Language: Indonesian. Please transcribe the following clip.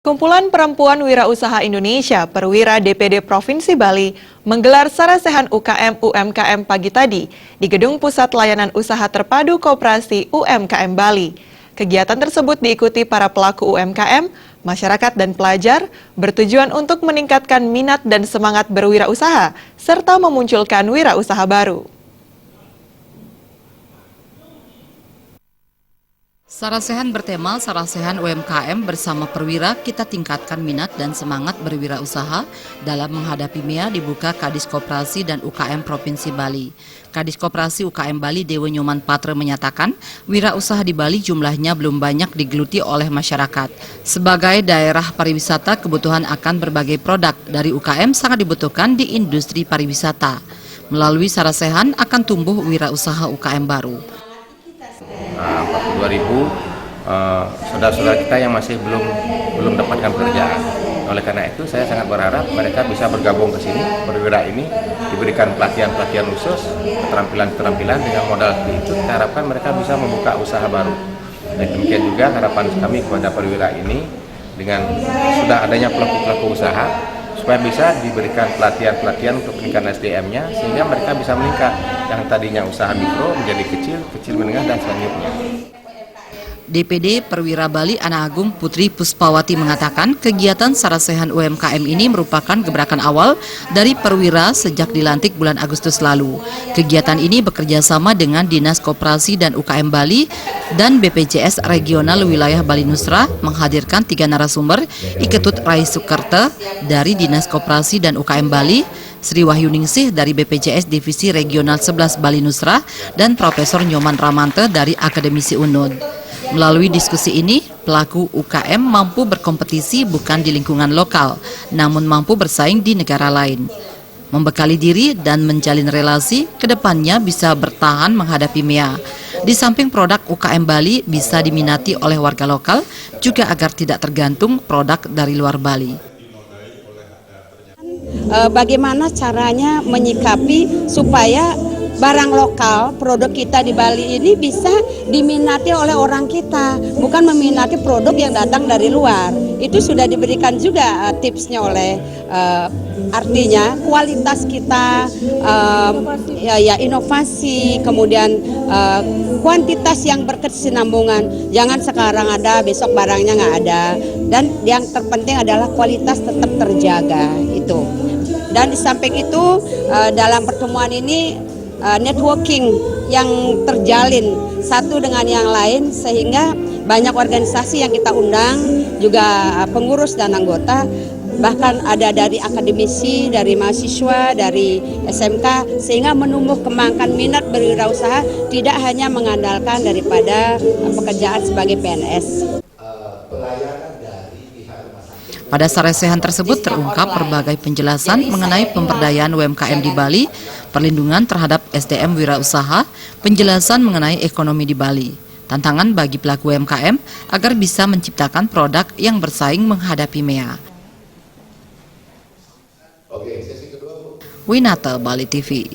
Kumpulan Perempuan Wirausaha Indonesia Perwira DPD Provinsi Bali menggelar sarasehan UKM UMKM pagi tadi di Gedung Pusat Layanan Usaha Terpadu Koperasi UMKM Bali. Kegiatan tersebut diikuti para pelaku UMKM, masyarakat dan pelajar, bertujuan untuk meningkatkan minat dan semangat berwirausaha serta memunculkan wirausaha baru. Sarasehan bertema Sarasehan UMKM bersama Perwira kita tingkatkan minat dan semangat berwirausaha dalam menghadapi MEA dibuka Kadis Koperasi dan UKM Provinsi Bali. Kadis Koperasi UKM Bali Dewa Nyoman Patre menyatakan wirausaha di Bali jumlahnya belum banyak digeluti oleh masyarakat. Sebagai daerah pariwisata, kebutuhan akan berbagai produk dari UKM sangat dibutuhkan di industri pariwisata. Melalui Sarasehan akan tumbuh wirausaha UKM baru. 42.000 saudara-saudara kita yang masih belum dapatkan pekerjaan. Oleh karena itu saya sangat berharap mereka bisa bergabung ke sini, Perwira ini diberikan pelatihan-pelatihan khusus, keterampilan-keterampilan dengan modal itu kita harapkan mereka bisa membuka usaha baru. Dan demikian juga harapan kami kepada Perwira ini dengan sudah adanya pelaku-pelaku usaha supaya bisa diberikan pelatihan-pelatihan untuk peningkatan SDM-nya sehingga mereka bisa meningkat yang tadinya usaha mikro menjadi kecil menengah dan selanjutnya. DPD Perwira Bali Ana Agung Putri Puspawati mengatakan kegiatan Sarasehan UMKM ini merupakan gebrakan awal dari Perwira sejak dilantik bulan Agustus lalu. Kegiatan ini bekerja sama dengan Dinas Koperasi dan UKM Bali dan BPJS Regional Wilayah Bali Nusra menghadirkan 3 narasumber, Iketut Rai Sukerta dari Dinas Koperasi dan UKM Bali, Sri Wahyuningsih dari BPJS Divisi Regional 11 Bali Nusra, dan Profesor Nyoman Ramante dari Akademisi UNUD. Melalui diskusi ini, pelaku UKM mampu berkompetisi bukan di lingkungan lokal, namun mampu bersaing di negara lain. Membekali diri dan menjalin relasi, kedepannya bisa bertahan menghadapi MEA. Di samping produk UKM Bali bisa diminati oleh warga lokal, juga agar tidak tergantung produk dari luar Bali. Bagaimana caranya menyikapi supaya barang lokal, produk kita di Bali ini bisa diminati oleh orang kita, bukan meminati produk yang datang dari luar. Itu sudah diberikan juga tipsnya oleh artinya kualitas kita, inovasi, kemudian kuantitas yang berkesinambungan. Jangan sekarang ada, besok barangnya nggak ada. Dan yang terpenting adalah kualitas tetap terjaga itu. Dan di samping itu dalam pertemuan ini networking yang terjalin satu dengan yang lain sehingga banyak organisasi yang kita undang, juga pengurus dan anggota, bahkan ada dari akademisi, dari mahasiswa, dari SMK, sehingga menumbuh kembangkan minat berwirausaha tidak hanya mengandalkan daripada pekerjaan sebagai PNS. Pada sarasehan tersebut terungkap berbagai penjelasan mengenai pemberdayaan UMKM di Bali, perlindungan terhadap SDM wirausaha, penjelasan mengenai ekonomi di Bali, tantangan bagi pelaku UMKM agar bisa menciptakan produk yang bersaing menghadapi MEA. Winata, Bali TV.